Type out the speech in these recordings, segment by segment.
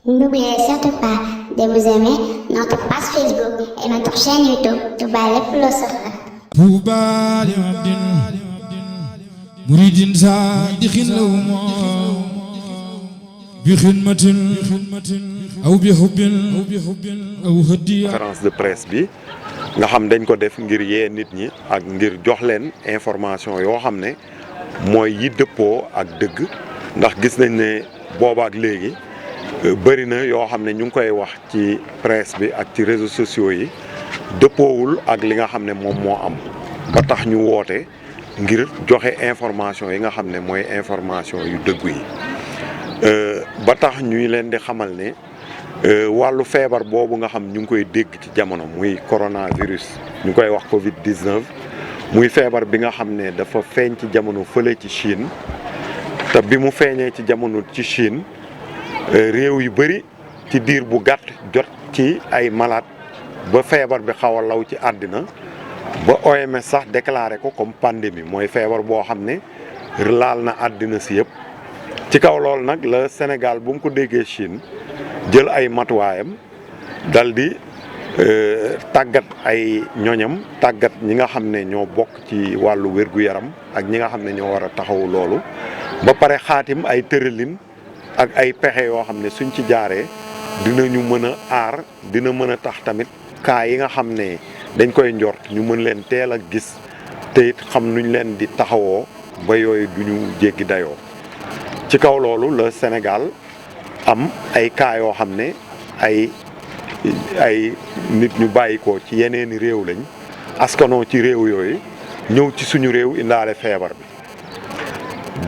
N'oubliez surtout pas de vous aimer notre page Facebook et notre chaîne YouTube Touba lépp loo soxla. Touba li abdin muridin saadixin lahum bi xidmatin aw bi hubbin aw hadiya. Conférence de presse bi nga xam dañ ko def ngir yee nit ñi ak ngir jox leen information yoo xam ne mooy yi dëppoo ak dëgg ndax gis nañ ne boobaak léegi bëri na yoo xam ne ñu ngi koy wax ci presse bi ak ci réseaux sociaux yi dëppoowul ak li nga xam ne moom moo am ba tax ñu woote ngir joxe information yi nga xam ne mooy information yu dëggu yi ba tax ñuy leen di xamal ne wàllu feebar boobu nga xam ñu ngi koy dégg ci jamono muy coronavirus ñu koy wax Covid-19 muy feebar bi nga xam ne dafa feeñ ci jamono fële ci Chine te bi mu feeñee ci jamono ci Chine réew yu bëri ci diir bu gàtt jot ci ay malade ba feebar bi xaw a law ci àddina ba OMS sax déclaré ko comme pandémie mooy feebar boo xam ne laal na àddina si yëpp. ci kaw loolu nag la Sénégal bu mu ko déggee Chine jël ay matuwaayam dal di tàggat ay ñoñam tàggat ñi nga xam ne ñoo bokk ci wàllu wér-gu-yaram ak ñi nga xam ne ñoo war a taxawu loolu ba pare xaatim ay tëralin ak ay pexe yoo xam ne suñ ci jaaree dinañu mën a aar dina mën a tax tamit cas yi nga xam ne dañ koy njort ñu mën leen teel a gis te it xam nuñ leen di taxawoo ba yooyu duñu jéggi dayoo. ci kaw loolu la Sénégal am ay cas yoo xam ne ay nit ñu bàyyi ko ci yeneeni réew lañ askanoo ci réew yooyu ñëw ci suñu réew indaale feebar bi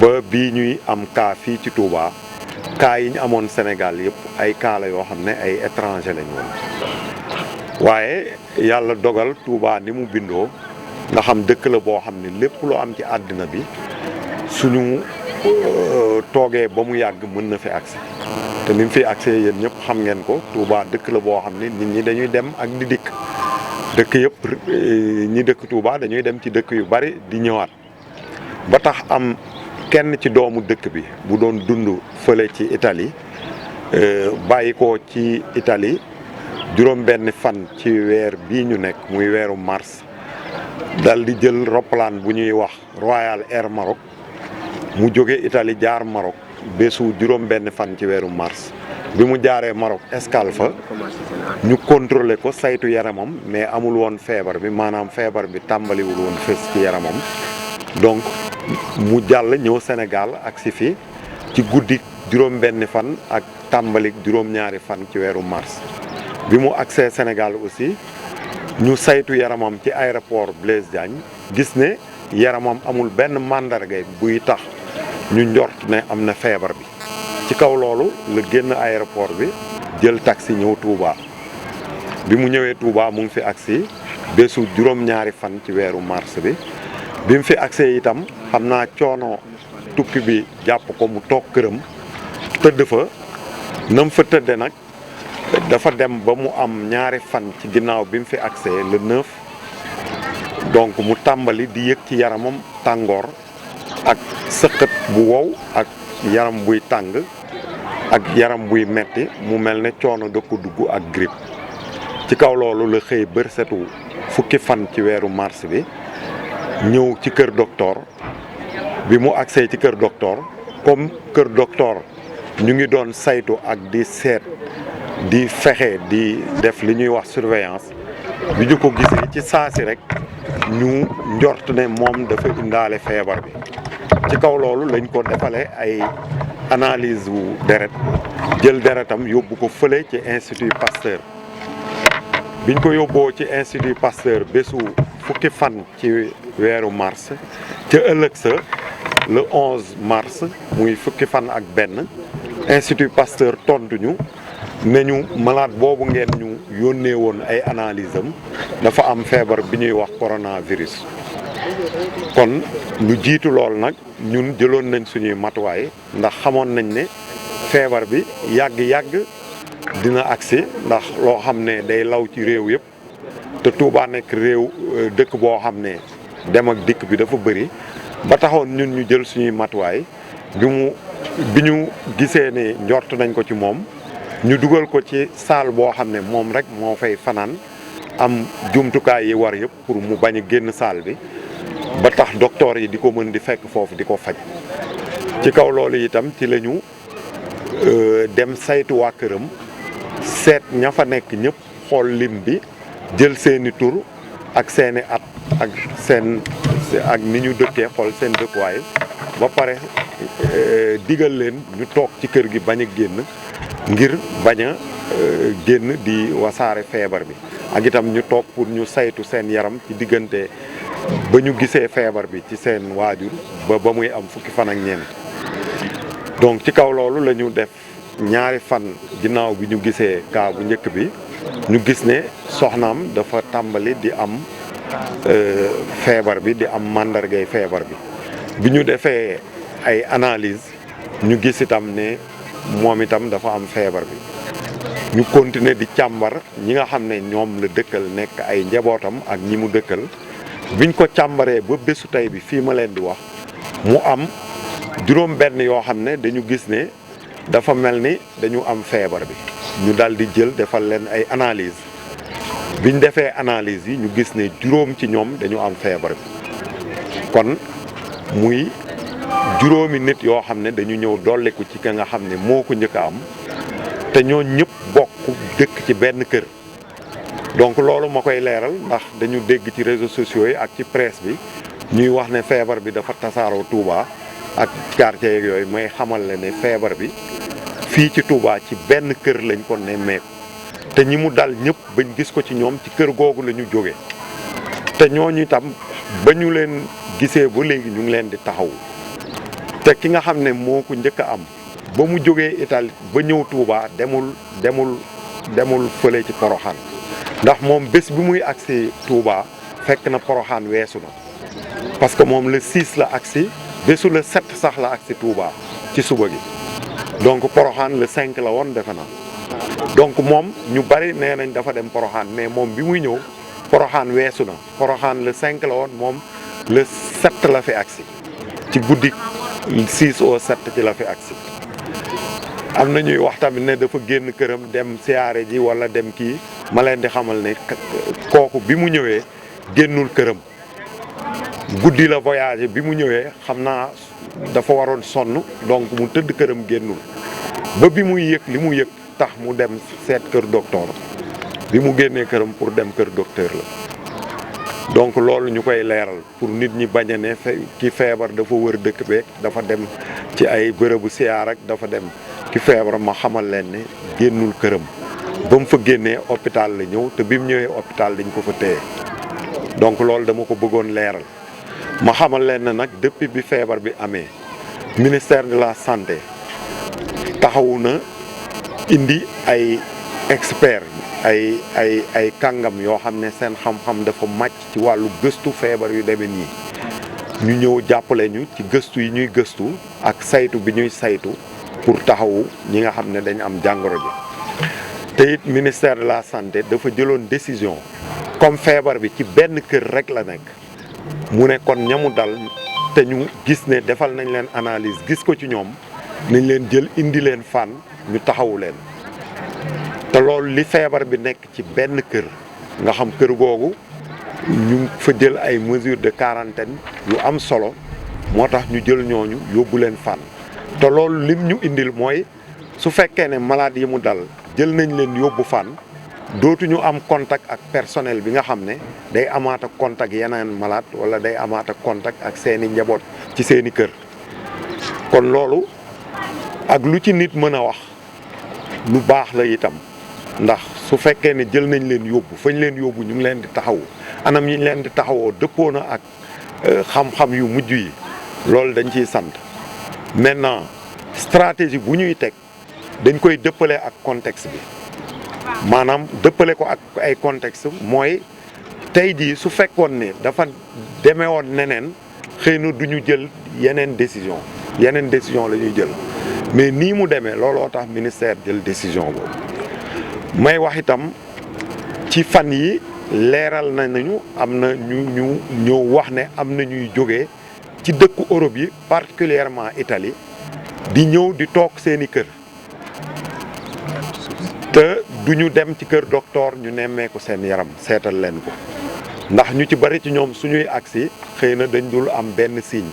ba bii ñuy am cas fii ci Touba cas yi ñu amoon Sénégal yëpp ay cas la yoo xam ne ay étranger lañ woon waaye yàlla dogal Touba ni mu bindoo nga xam dëkk la boo xam ne lépp loo am ci àddina bi suñu toogee ba mu yàgg mën na fi agsi te ni mu fi agsee yéen ñëpp xam ngeen ko Touba dëkk la boo xam ne nit ñi dañuy dem ak di dikk dëkk yëpp ñi dëkk Touba dañuy dem ci dëkk yu bari di ñëwaat ba tax am kenn ci doomu dëkk bi bu doon dund fële ci Italie bàyyi ko ci Italie juróom benn fan ci weer bii ñu nekk muy weeru mars dal di jël roppalaan bu ñuy wax Royal Air Maroc mu jóge Italie jaar Maroc bésu juróom benn fan ci weeru mars bi mu jaaree Maroc escale fa ñu contrôler ko saytu yaramam mais amul woon feebar bi maanaam feebar bi tàmbaliwul woon fës ci yaramam donc mu jàll ñëw Sénégal ak si fi ci guddi juróom benn fan ak tàmbalik juróom-ñaari fan ci weeru mars bi mu agsee Sénégal aussi ñu saytu yaramam ci aéroport Blaise Diagne gis ne yaramam amul benn màndarga buy tax ñu njort ne am na feebar bi ci kaw loolu la génn aéroport bi jël taxi ñëw Touba bi mu ñëwee Touba mu ngi fi agsi bésu juróom-ñaari fan ci weeru mars bi mu fi agsee itam xam naa coono tukki bi jàpp ko mu toog këram tëdd fa nam fa tëdde nag dafa dem ba mu am ñaari fan ci ginnaaw bi mu fi agsee le 9 donc mu tàmbali di yëg ci yaramam tàngoor ak sëqët bu wow ak yaram buy tàng ak yaram buy metti mu mel ne coono da ko dugg ak grippe ci kaw loolu la xëy bër setu fukki fan ci weeru mars bi ñëw ci kër docteur bi mu agsee ci kër docteur comme kër docteur ñu ngi doon saytu ak di seet di fexe di def li ñuy wax surveillance bi ñu ko gisee ci saasi rek ñu njort ne moom dafa indaale feebar bi ci kaw loolu lañ ko defalee ay analyse wu deret jël deretam yóbbu ko fële ci Institut Pasteur biñ ko yóbboo ci Institut Pasteur bésu fukki fan ci weeru mars ca ëllëg sa le 11 mars muy fukki fan ak benn Institut Pasteur tontuñu ne ñu malade boobu ngeen ñu yónnee woon ay analyse am dafa am feebar bi ñuy wax coronavirus. kon lu jiitu lool nag ñun jëloon nañ suñuy matuwaay ndax xamoon nañ ne feebar bi yàgg-yàgg dina agsi ndax loo xam ne day law ci réew yëpp te Touba nekk réew dëkk boo xam ne dem ak dikk bi dafa bëri ba taxoon ñun ñu jël suñuy matuwaay bi ñu gisee ne njort nañ ko ci moom ñu dugal ko ci salle boo xam ne moom rek moo fay fanaan am jumtukaay yi war yëpp pour mu bañ a génn salle bi ba tax docteur yi di ko mën di fekk foofu di ko faj. ci kaw loolu itam ci la ñu dem saytu waa këram seet ña fa nekk ñëpp xool lim bi jël seeni tur ak seeni at ak ni ñu dëkkee xool seen dëkkuwaay ba pare digal leen ñu toog ci kër gi bañ a génn ngir bañ a génn di wasaare feebar bi ak itam ñu toog pour ñu saytu seen yaram ci diggante ba ñu gisee feebar bi ci seen waajur ba muy am fukki fan ak ñeent. donc ci kaw loolu la ñu def ñaari fan ginnaaw bi ñu gisee cas bu njëkk bi ñu gis ne soxnaam dafa tàmbali di am feebar bi di am màndargay feebar bi ñu defee ay analyse ñu gis itam ne moom itam dafa am feebar bi ñu continuer di càmbar ñi nga xam ne ñoom la dëkkal nekk ay njabootam ak ñi mu dëkkal biñ ko càmbaree ba bésu tey bi fii ma leen di wax mu am juróom benn yoo xam ne dañu gis ne dafa mel ni dañu am feebar bi ñu dal di jël defal leen ay analyse biñ defee analyse yi ñu gis ne juróom ci ñoom dañu am feebar bi kon muy juróomi nit yoo xam ne dañu ñëw dolliku ci ka nga xam ne moo ko njëkk a am te ñoo ñëpp bokk dëkk ci benn kër. donc loolu ma koy leeral ndax dañu dégg ci réseaux sociaux yi ak ci presse bi ñuy wax ne feebar bi dafa tasaaroo Touba ak quartier yeeg yooyu may xamal la ne feebar bi fii ci Touba ci benn kër lañ ko nemmeeku te ñi mu dal ñëpp bañ gis ko ci ñoom ci kër googu la ñu jóge te ñooñu itam ba ñu leen gisee ba léegi ñu ngi leen di taxawu te ki nga xam ne moo ko njëkk a am ba mu jógee Italie ba ñëw Touba demul fële ci Poroxaan ndax moom bés bi muy agsi Touba fekk na Poroxaan weesu na parce que moom le 6 la agsi bésu le 7 sax la agsi Touba ci suba gi donc Poroxaan le 5 la woon defe naa donc moom ñu bari nee nañ dafa dem Poroxaan mais moom bi muy ñëw Poroxaan weesu na Poroxaan le 5 la woon moom le 7 la fi agsi ci guddi 6 au 7 ci la fi agsi am na ñuy wax tamit ne dafa génn këram dem siyaare ji wala dem kii ma leen di xamal ne kooku bi mu ñëwee génnul këram guddi la voyagé bi mu ñëwee xam naa dafa waroon sonn donc mu tëdd këram génnul ba bi muy yëg li mu yëg tax mu dem seet kër docteur bi mu génnee këram pour dem kër docteur la donc loolu ñu koy leeral pour nit ñi bañ a ne ki feebar dafa wër dëkk beeg dafa dem ci ay bërëbu siyaar ak dafa dem ki feebar ma xamal leen ne génnul këram ba mu fa génnee hôpital la ñëw te bi mu ñëwee hôpital dañ ko fa téye donc loolu dama ko bëggoon leeral ma xamal leen ne nag depuis bi feebar bi amee ministère de la santé taxawu na indi ay experts ay kàngam yoo xam ne seen xam-xam dafa màcc ci wàllu gëstu feebar yu demee nii ñu ñëw jàppale ñu ci gëstu yi ñuy gëstu ak saytu bi ñuy saytu pour taxawu ñi nga xam ne dañ am jàngoro ji te it ministère de la santé dafa jëloon décision comme feebar bi ci benn kër rek la nekk mu ne kon ñamu dal te ñu gis ne defal nañ leen analyse gis ko ci ñoom nañ leen jël indi leen fan ñu taxawu leen te loolu li feebar bi nekk ci benn kër nga xam kër googu ñu fa jël ay mesures de quarantaine yu am solo moo tax ñu jël ñooñu yóbbu leen fan te loolu lim ñu indil mooy su fekkee ne malade yi mu dal jël nañ leen yóbbu fan dootuñu am contact ak personnel bi nga xam ne day amaat ak contact yeneen malade wala day amaat ak contact ak seeni njaboot ci seeni kër kon loolu ak lu ci nit mën a wax lu baax la itam ndax su fekkee ne jël nañ leen yóbbu fañ leen yóbbu ñu ngi leen di taxawu anam yi ñu leen di taxawoo dëppoo na ak xam-xam yu mujj yi loolu dañ ciy sant maintenant stratégie bu ñuy teg dañ koy dëppale ak contexte bi maanaam dëppale ko ak ay contexte mooy tey jii su fekkoon ne dafa demee woon neneen xëy na du ñu jël yeneen décision la ñuy jël mais nii mu demee looloo tax ministère jël décision boobu may wax itam ci fan yi leeral nañu am na ñu ñëw wax ne am na ñuy jógee ci dëkku Europe yi particulièrement Italie di ñëw di toog seeni kër te duñu dem ci kër docteur ñu nemmeeku seen yaram seetal leen ko ndax ñu ci bari ci ñoom suñuy agsi xëy na dañ dul am benn signe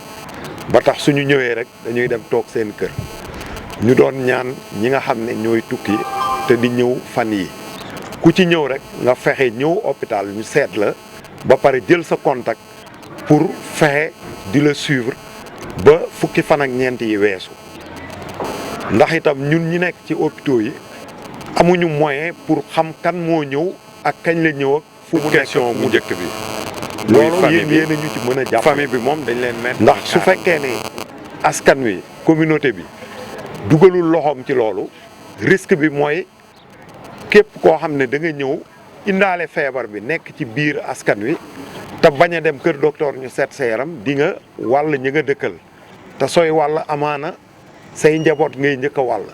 ba tax suñu ñëwee rek dañuy dem toog seen kër ñu doon ñaan ñi nga xam ne ñooy tukki te di ñëw fan yi ku ci ñëw rek nga fexe ñëw hôpital ñu seet la ba pare jël sa contact pour fexe di la suivre ba fukki fan ak ñeent yi weesu ndax itam ñun ñi nekk ci hôpitaux yi amuñu moyen pour xam kan moo ñëw ak kañ la ñëw ak fu mu question mu njëkk bi loolu yéen ñu ci mën a jàpp famille bi moom dañ leen mettre ndax su fekkee ne askan wi communauté bi dugalul loxoom ci loolu risque bi mooy képp koo xam ne da nga ñëw indaale feebar bi nekk ci biir askan wi te bañ a dem kër docteur ñu seet sa yaram di nga wàll ñi nga dëkkal te sooy wàll amaana say njaboot ngay njëkk a wàll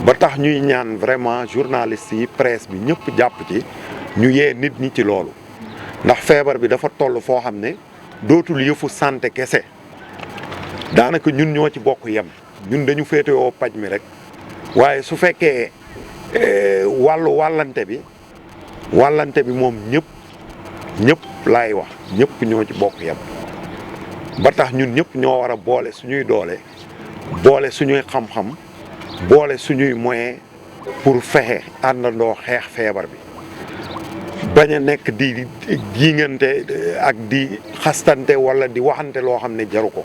ba tax ñuy ñaan vraiment journalistes yi presse bi ñëpp jàpp ci ñu yee nit ñi ci loolu ndax feebar bi dafa toll foo xam ne dootul yëfu santé kese daanaka ñun ñoo ci bokk yem ñun dañu féetewoo paj mi rek waaye su fekkee wàllante bi moom ñëpp laay wax ñëpp ñoo ci bokk yem ba tax ñun ñëpp ñoo war a boole suñuy doole boole suñuy xam-xam boole suñuy moyen pour fexe àndandoo xeex feebar bi bañ a nekk di jiingante ak di xastante wala di waxante loo xam ne jaru ko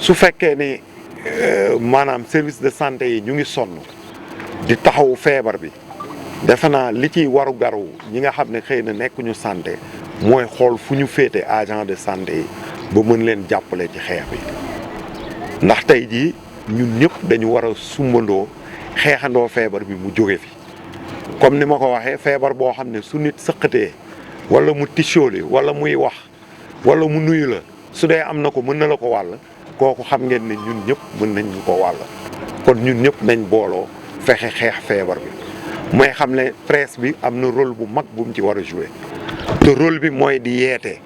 su fekkee ni maanaam service de santé yi ñu ngi sonn di taxawu feebar bi defe naa li ciy waru garu ñi nga xam ne xëy na nekkuñu santé mooy xool fu ñu féete agent de santé yi ba mën leen jàppale ci xeex bi ndax tey jii ñun ñëpp dañu war a sumbandoo xeexandoo feebar bi mu jóge fi comme ni ma ko waxee feebar boo xam ne su nit sëqatee wala mu tisóoli wala muy wax wala mu nuyu la su dee am na ko mën na la ko wàll kooku xam ngeen ne ñun ñëpp mën nañ ñu ko wàll kon ñun ñëpp nañ booloo fexe xeex feebar bi mooy xam ne presse bi am na rôle bu mag bu mu ci war a jouer te rôle bi mooy di yeete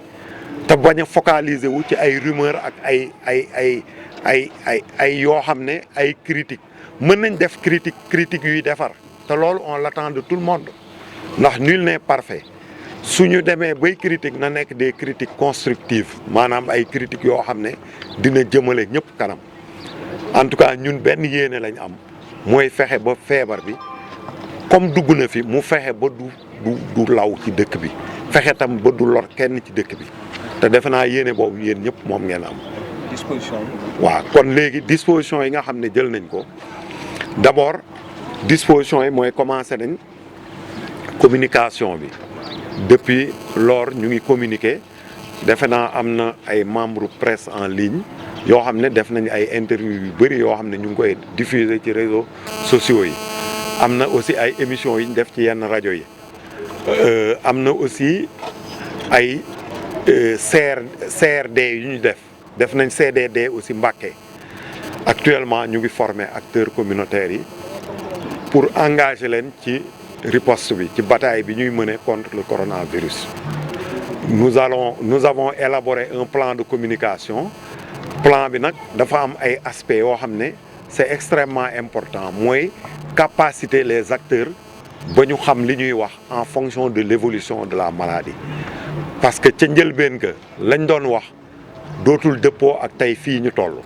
te bañ a focaliser wu ci ay rumeur ak ay yoo xam ne ay critique mën nañ def critique yuy defar te loolu on l'attend de tout le monde ndax nul n'est parfait suñu demee bay critique na nekk des critiques constructives maanaam ay critiques yoo xam ne dina jëmale ñëpp kanam en tout cas ñun benn yéene lañ am mooy fexe ba feebar bi comme dugg na fi mu fexe ba du law ci dëkk bi fexe tam ba du lor kenn ci dëkk bi te defe naa yéene boobu yéen ñëpp moom ngeen am. disposition yi. waaw kon léegi disposition yi nga xam ne jël nañ ko d'abord disposition yi mooy commencé nañ communication bi depuis lors ñu ngi communiquer defe naa am na ay membres presse en ligne yoo xam ne def nañ ay interview yu bëri yoo xam ne ñu ngi koy diffuser ci réseaux sociaux yi am na aussi ay émissions yi ñu def ci yenn rajo yi am na aussi ay CRD yu ñu def nañ CDD aussi Mbacké actuellement ñu ngi former acteurs communautaires yi pour engager leen ci riposte bi ci bataille bi ñuy mener contre le coronavirus. Nous avons élaboré un plan de communication plan bi nag dafa am ay aspects yoo xam ne c'est extrêmement important mooy capaciter les acteurs ba ñu xam li ñuy wax en fonction de l'évolution de la maladie parce que ca njëlbeen ga lañ doon wax dootul dëppoo ak tey fii ñu toll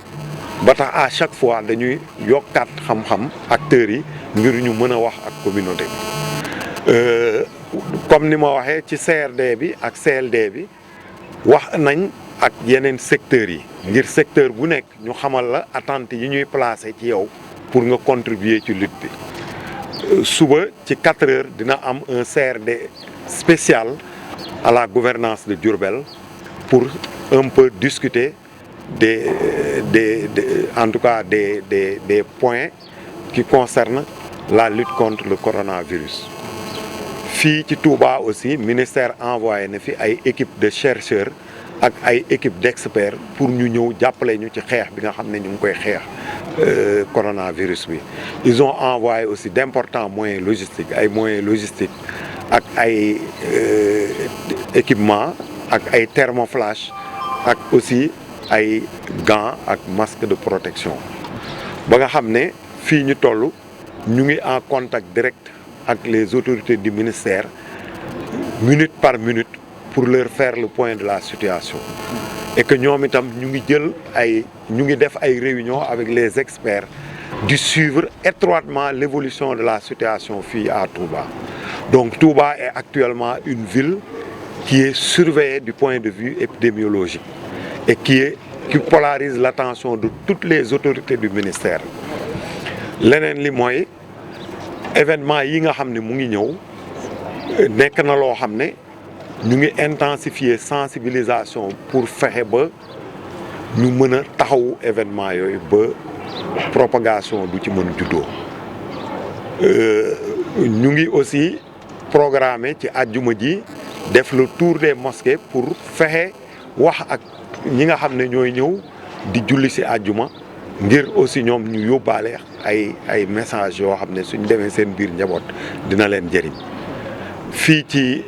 ba tax à chaque fois dañuy yokkaat xam-xam acteurs yi ngir ñu mën a wax ak communauté bi comme ni ma waxee ci CRD bi ak CLD bi wax nañ ak yeneen secteurs yi ngir secteur bu nekk ñu xamal la attentes yi ñuy placer ci yow pour nga contribuer ci lutte bi suba ci 4 heures dina am un CRD spécial à la gouvernance de Diourbel pour un peu discuter en tout cas des points qui concernent la lutte contre le coronavirus. Fii ci Touba aussi ministère envoyé na fi ay équipe de chercheurs ak ay équipe d'experts pour ñu ñëw jàppale ñu ci xeex bi nga xam ne ñu ngi koy xeex coronavirus bi. Ils ont envoyé aussi d'importants moyens logistiques ay moyens logistiques ak ay équipements ak ay thermoflash ak aussi ay gants ak masques de protection ba nga xam ne fii ñu toll ñu ngi en contact direct avec les autorités du ministère minute par minute pour leur faire le point de la situation et que ñoom itam ñu ngi def ay réunions avec les experts de suivre étroitement l'évolution de la situation fii à Touba. Donc Touba est actuellement une ville qui est surveillée du point de vue épidémiologique et qui polarise l'attention de toutes les autorités du ministère. Leneen li mooy événement yi nga xam ne mu ngi ñëw nekk na loo xam ne ñu ngi intensifier sensibilisation pour fexe ba ñu mën a taxawu événement yooyu ba propagation du ci mën juddoo. Ñu ngi aussi programmer ci àjjuma ji def le tour des mosquées pour fexe wax ak ñi nga xam ne ñooy ñëw di julli ci àjjuma ngir aussi ñoom ñu yóbbaale ay message yoo xam ne suñ demee seen biir njaboot dina leen jëriñ. Fii ci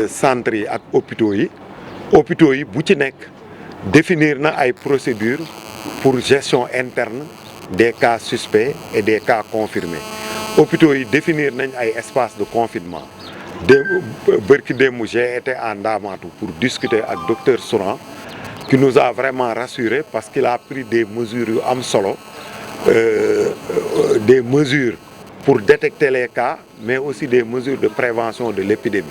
centre yi ak hôpitaux yi bu ci nekk définir na ay procédures pour gestion interne des cas suspects et des cas confirmés. Hôpitaux yi définir nañ ay espaces de confinement. Bërki démb j'ai été à Ndamatou pour discuter ak docteur Souran qui nous a vraiment rassurés parce qu'il a pris des mesures yu am solo, des mesures pour détecter les cas, mais aussi des mesures de prévention de l'épidémie.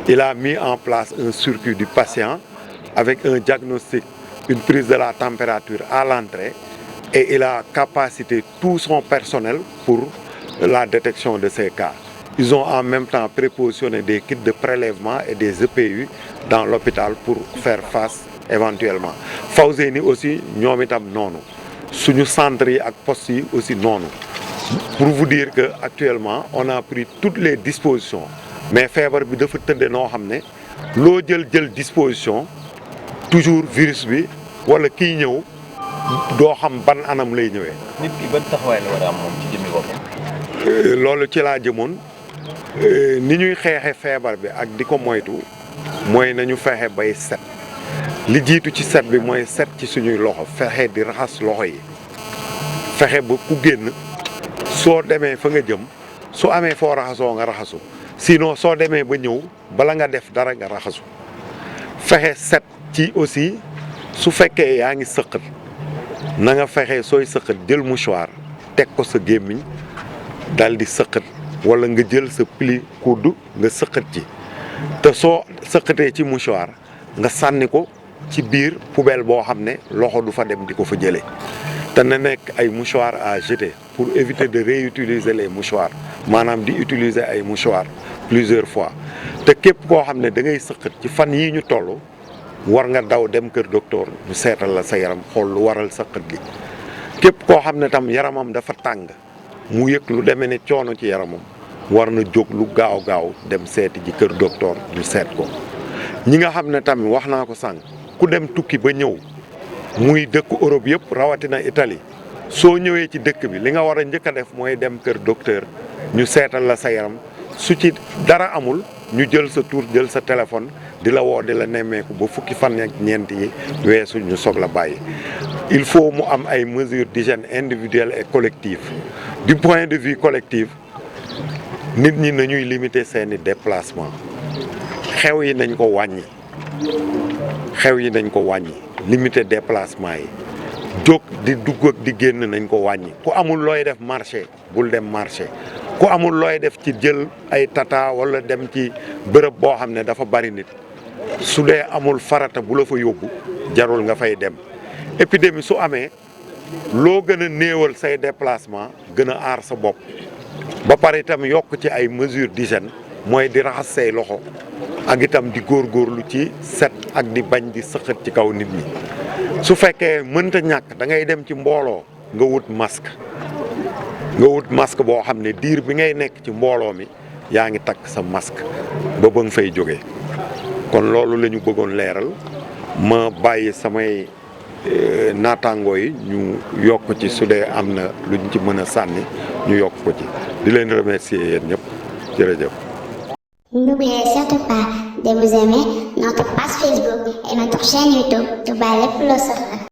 Il a mis en place un circuit du patient avec un diagnostic, une prise de la température à l'entrée et il a capacité tout son personnel pour la détection de ces cas. Ils ont en même temps prépositionné des kits de prélèvement et des EPU dans l'hôpital pour faire face éventuellement. Fawzeyni aussi ñoom itam noonu suñu centre yi ak postes yi aussi noonu. Pour vous dire que actuellement on a pris toutes les dispositions mais feebar bi dafa tëdde noo xam ne loo jël disposition toujours virus bi wala kiy ñëw doo xam ban anam lay ñëwee. nit ki ban taxawaay la war a am moom ci jëmmi boppam. Loolu ci laa jëmoon ni ñuy xeexe feebar bi ak di ko moytu mooy nañu fexe bay set li jiitu ci set bi mooy set ci suñuy loxo fexe di raxas loxo yi fexe ba ku génn. Soo demee fa nga jëm su amee foo raxasoo nga raxasu sinon soo demee ba ñëw bala nga def dara nga raxasu fexe set ci aussi su fekkee yaa ngi sëqat na nga fexe sooy sëqat jël mouchoir teg ko sa gémmiñ dal di sëqat wala nga jël sa pli kudd nga sëqat ci te soo sëqatee ci mouchoir nga sànni ko ci biir poubelle boo xam ne loxo du fa dem di ko fa jëlee te na nekk ay mouchoirs à jeter pour éviter de réutiliser les mouchoirs maanaam di utiliser ay mouchoirs plusieurs fois te képp koo xam ne da ngay sëqat ci fan yii ñu toll war nga daw dem kër docteur ñu seetal la sa yaram xool lu waral sëqat gi képp koo xam ne tam yaramam dafa tàng mu yëg lu demee ne coono ci yaramam war na jóg lu gaaw dem seeti ji kër docteur ñu seet ko ñi nga xam ne tamit wax naa ko sànq ku dem tukki ba ñëw muy dëkk Europe yëpp rawatina Italie soo ñëwee ci dëkk bi li nga war a njëkk a def mooy dem kër docteur ñu seetal la sa yaram su ci dara amul ñu jël sa tur jël sa téléphone di la woo di la nemmeeku ba fukki fan ak ñeent yi weesu ñu soog la bàyyi. Il faut mu am ay mesures d'hygiène individuelles et collectives du point de vue collectif nit ñi nañuy limiter seeni déplacement xew yi nañ ko wàññi limiter déplacement yi jóg di dugg ak di génn nañ ko wàññi ku amul looy def marché bul dem marché ku amul looy def ci jël ay tata wala dem ci bërëb boo xam ne dafa bari nit su dee amul farata bu la fa yóbbu jarul nga fay dem épidémie su amee loo gën a néewal say déplacement gën a aar sa bopp ba pare itam yokk ci ay mesures d'hygiène mooy di raxas say loxo ak itam di góorgóorlu ci set ak di bañ di sëqat ci kaw nit ñi su fekkee mënta ñàkk da ngay dem ci mbooloo nga wut masque boo xam ne diir bi ngay nekk ci mbooloo mi yaa ngi takk sa masque ba nga fay jógee kon loolu la ñu bëggoon leeral ma bàyyi samay naataangoo yi ñu yokk ci su dee am na luñ ci mën a sànni ñu yokk ko ci di leen remercier yéen ñëpp jërëjëf. N'oubliez surtout pas de vous aimer notre page Facebook et notre chaîne YouTube Touba Lépp Lu Soxla.